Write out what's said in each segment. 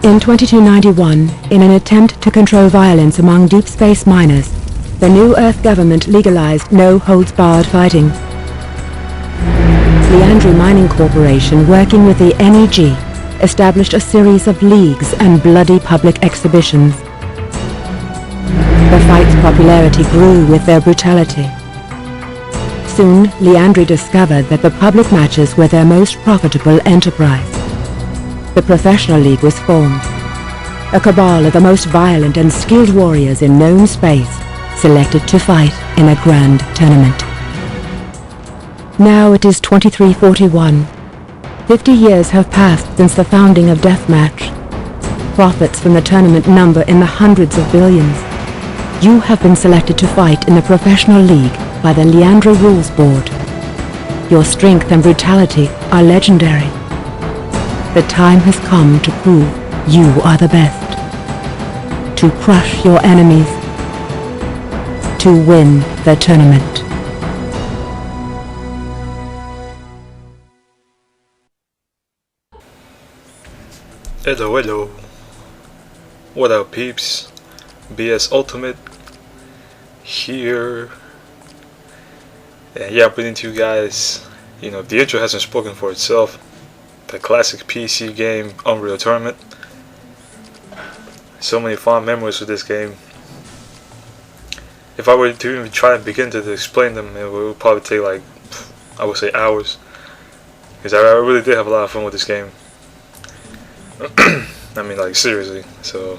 In 2291, in an attempt to control violence among deep space miners, the New Earth government legalized no-holds-barred fighting. Leandri Mining Corporation, working with the NEG, established a series of leagues and bloody public exhibitions. The fight's popularity grew with their brutality. Soon, Leandri discovered that the public matches were their most profitable enterprise. The professional league was formed. A cabal of the most violent and skilled warriors in known space, selected to fight in a grand tournament. Now it is 2341. 50 years have passed since the founding of Deathmatch. Profits from the tournament number in the hundreds of billions. You have been selected to fight in the professional league by the Leandri Rules Board. Your strength and brutality are legendary. The time has come to prove you are the best. To crush your enemies. To win the tournament. Hello. What up, peeps? BS Ultimate here. And yeah, I'm bringing to you guys, if the intro hasn't spoken for itself, the classic PC game Unreal Tournament. So many fond memories with this game. If I were to even try and begin to explain them, it would probably take like, I would say, hours. Because I really did have a lot of fun with this game. I mean, like, seriously. So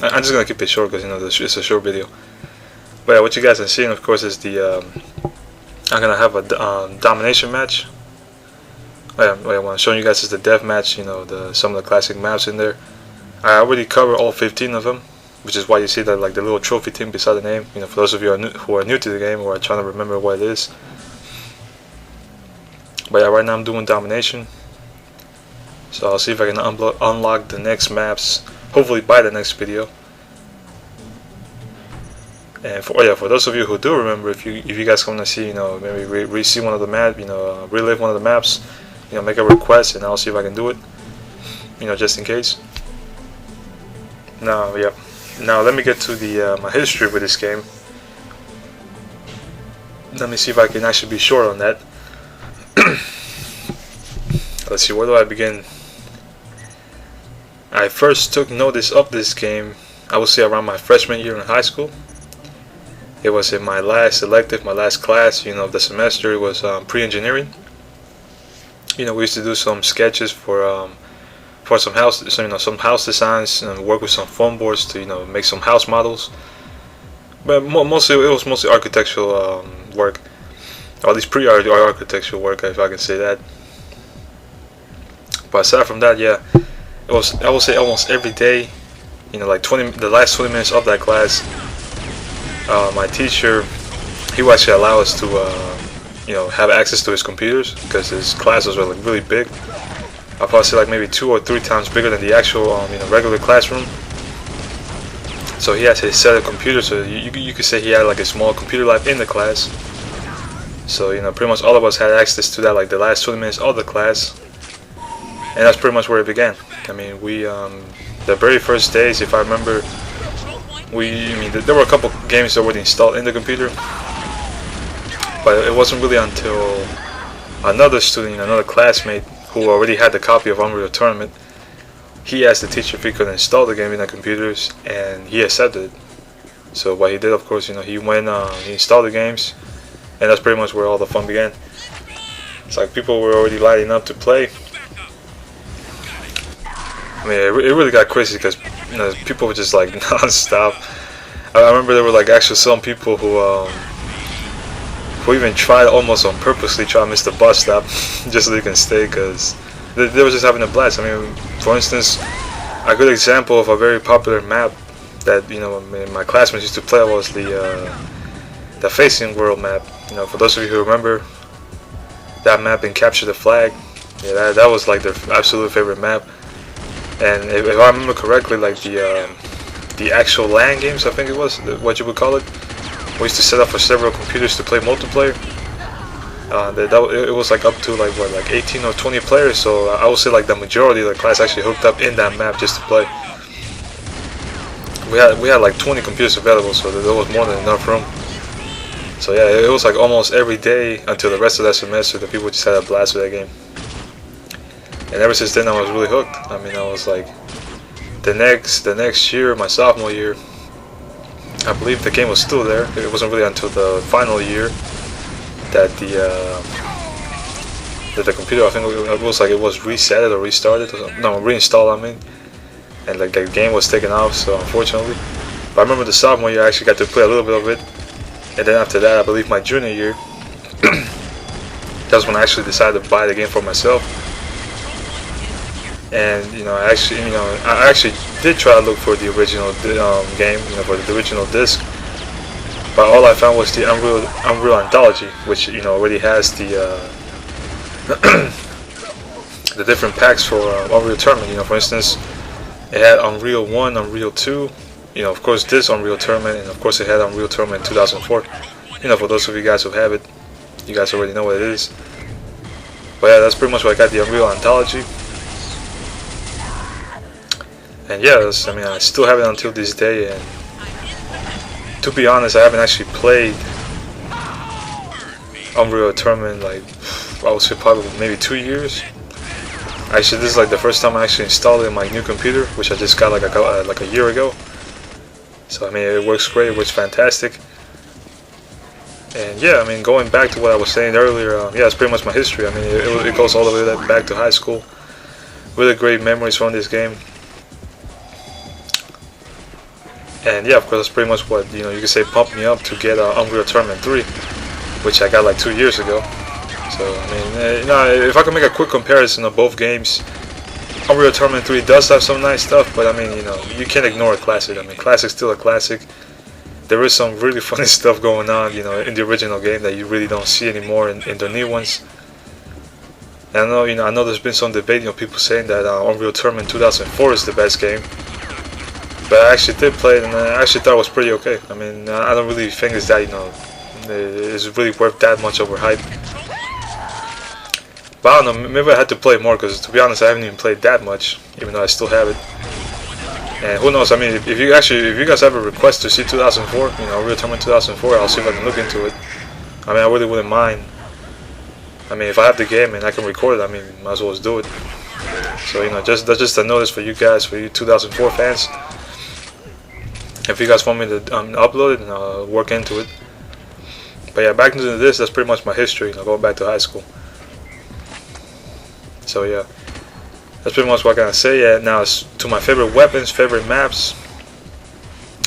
I'm just gonna keep it short because it's a short video. But yeah, what you guys are seeing, of course, is the I'm gonna have a domination match. What I'm showing you guys is the death match. Some of the classic maps in there. I already covered all 15 of them, which is why you see that like the little trophy thing beside the name. For those of you who are new to the game or are trying to remember what it is. But yeah, right now I'm doing domination. So I'll see if I can unlock the next maps, hopefully by the next video. And for those of you who do remember, if you guys want to see, maybe re-see one of the maps, relive one of the maps, make a request and I'll see if I can do it. Just in case. Now let me get to the my history with this game. Let me see if I can actually be short on that. Let's see, where do I begin? I first took notice of this game, I would say around my freshman year in high school. It was in my last elective, my last class, of the semester. It was pre-engineering. We used to do some sketches for some house, some house designs, and work with some foam boards to make some house models. But it was mostly architectural work, or at least pre-architectural work, if I can say that. But aside from that, yeah, it was, I would say, almost every day. Like the last 20 minutes of that class, my teacher, he would actually allow us to have access to his computers, because his classes were like really big. I'll probably say like maybe 2 or 3 times bigger than the actual regular classroom. So he has his set of computers, so you could say he had like a small computer lab in the class. So pretty much all of us had access to that, like the last 20 minutes of the class. And that's pretty much where it began. I mean, we the very first days, if I remember, there were a couple games already installed in the computer, but it wasn't really until another student, another classmate who already had the copy of Unreal Tournament, he asked the teacher if he could install the game in the computers, and he accepted it. So what he did, of course, he went, he installed the games, and that's pretty much where all the fun began. It's like people were already lining up to play. I mean, it really got crazy because people were just like non-stop. I remember there were like actually some people who even tried almost on purposely try to miss the bus stop just so they can stay, because they were just having a blast. I mean, for instance, a good example of a very popular map that my classmates used to play was the Facing World map. For those of you who remember that map in Capture the Flag, yeah, that was like their absolute favorite map. And if I remember correctly, like the actual LAN games, I think it was what you would call it, we used to set up for several computers to play multiplayer. It was like up to like what, like 18 or 20 players. So I would say like the majority of the class actually hooked up in that map just to play. We had like 20 computers available, so there was more than enough room. So yeah, it was like almost every day until the rest of that semester. The people just had a blast with that game. And ever since then, I was really hooked. I mean, I was like, the next year, my sophomore year, I believe the game was still there. It wasn't really until the final year that the computer, I think it was like it was reset or restarted. No, reinstalled. I mean, and like the game was taken off. So unfortunately, but I remember the sophomore year I actually got to play a little bit of it, and then after that, I believe my junior year, that's when I actually decided to buy the game for myself. And I actually did try to look for the original game, for the original disc, but all I found was the Unreal Anthology, which already has the the different packs for Unreal Tournament. For instance, it had Unreal 1, Unreal 2, of course this Unreal Tournament, and of course it had Unreal Tournament 2004. For those of you guys who have it, you guys already know what it is. But yeah, that's pretty much what I got, the Unreal Anthology. And yeah, I still have it until this day, and to be honest, I haven't actually played Unreal Tournament like, I would say probably maybe 2 years. Actually, this is like the first time I actually installed it in my new computer, which I just got like a year ago. So it works great, it works fantastic. And yeah, going back to what I was saying earlier, yeah, it's pretty much my history. It goes all the way back to high school. Really great memories from this game. And yeah, of course, that's pretty much what you can say pumped me up to get Unreal Tournament 3, which I got like 2 years ago. So if I can make a quick comparison of both games, Unreal Tournament 3 does have some nice stuff, but you can't ignore a classic. Classic's still a classic. There is some really funny stuff going on, in the original game that you really don't see anymore in the new ones. And I know there's been some debate, people saying that Unreal Tournament 2004 is the best game. But I actually did play it, and I actually thought it was pretty okay. I don't really think it's that, it's really worth that much overhype. But I don't know, maybe I had to play more, because to be honest, I haven't even played that much, even though I still have it. And who knows, if you guys have a request to see 2004, Unreal Tournament 2004, I'll see if I can look into it. I really wouldn't mind. If I have the game and I can record it, might as well just do it. So, that's just a notice for you guys, for you 2004 fans. If you guys want me to upload it, and I'll work into it. But yeah, back into this, that's pretty much my history, going back to high school. So yeah, that's pretty much what I'm gonna say. Yeah, now it's to my favorite weapons, favorite maps.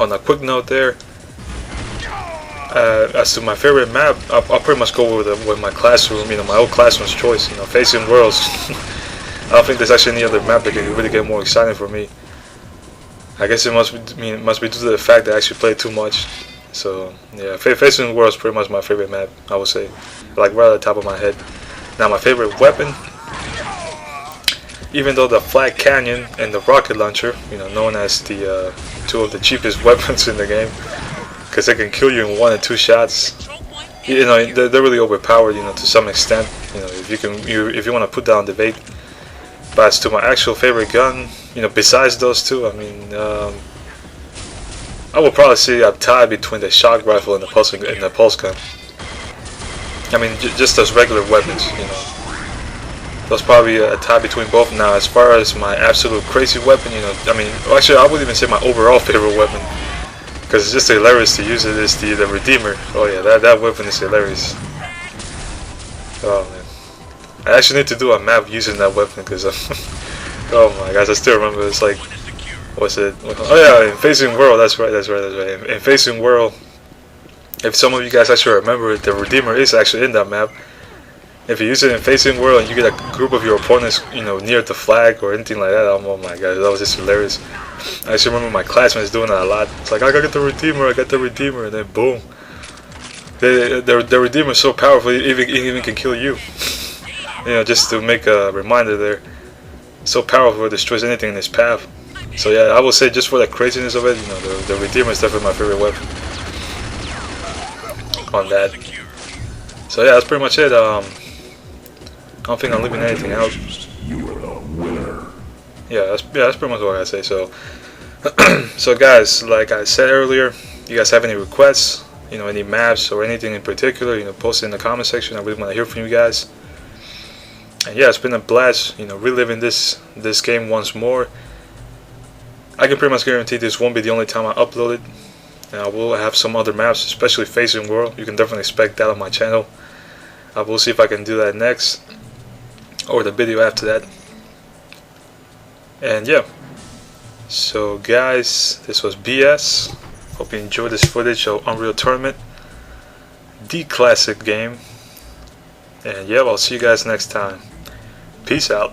On a quick note there, as to my favorite map, I'll pretty much go with my classroom, my old classroom's choice, Facing Worlds. I don't think there's actually any other map that can really get more exciting for me. I guess it must be due to the fact that I actually played too much. So yeah, Facing Worlds is pretty much my favorite map, I would say, like right at the top of my head. Now my favorite weapon, even though the Flat Canyon and the rocket launcher, known as the two of the cheapest weapons in the game, because they can kill you in 1 or 2 shots. They're really overpowered, to some extent. If you want to put down debate. But as to my actual favorite gun, besides those two, I would probably say a tie between the shock rifle and the pulse gun. Just as regular weapons, That's probably a tie between both. Now, as far as my absolute crazy weapon, actually, I wouldn't even say my overall favorite weapon, because it's just hilarious to use it, is the Redeemer. Oh yeah, that weapon is hilarious. Oh man. I actually need to do a map using that weapon, because oh my gosh, I still remember. It's like, what's it? Oh yeah, in Facing World. That's right. In Facing World, if some of you guys actually remember it, the Redeemer is actually in that map. If you use it in Facing World and you get a group of your opponents, near the flag or anything like that, oh my god, that was just hilarious. I actually remember my classmates doing that a lot. It's like, I got the Redeemer, and then boom. The Redeemer is so powerful, it even can kill you. Just to make a reminder there. So powerful, it destroys anything in its path. So yeah, I would say just for the craziness of it, the Redeemer is definitely my favorite weapon. On that. So yeah, that's pretty much it. I don't think I'm leaving anything out. Yeah, that's pretty much what I say. So, so guys, like I said earlier, you guys have any requests, you know, any maps or anything in particular, you know, post it in the comment section. I really want to hear from you guys. And yeah, it's been a blast, you know, reliving this game once more. I can pretty much guarantee this won't be the only time I upload it. And I will have some other maps, especially Facing World. You can definitely expect that on my channel. I will see if I can do that next, or the video after that. And yeah, so guys, this was BS. Hope you enjoyed this footage of Unreal Tournament, the classic game. And yeah, I'll see you guys next time. Peace out.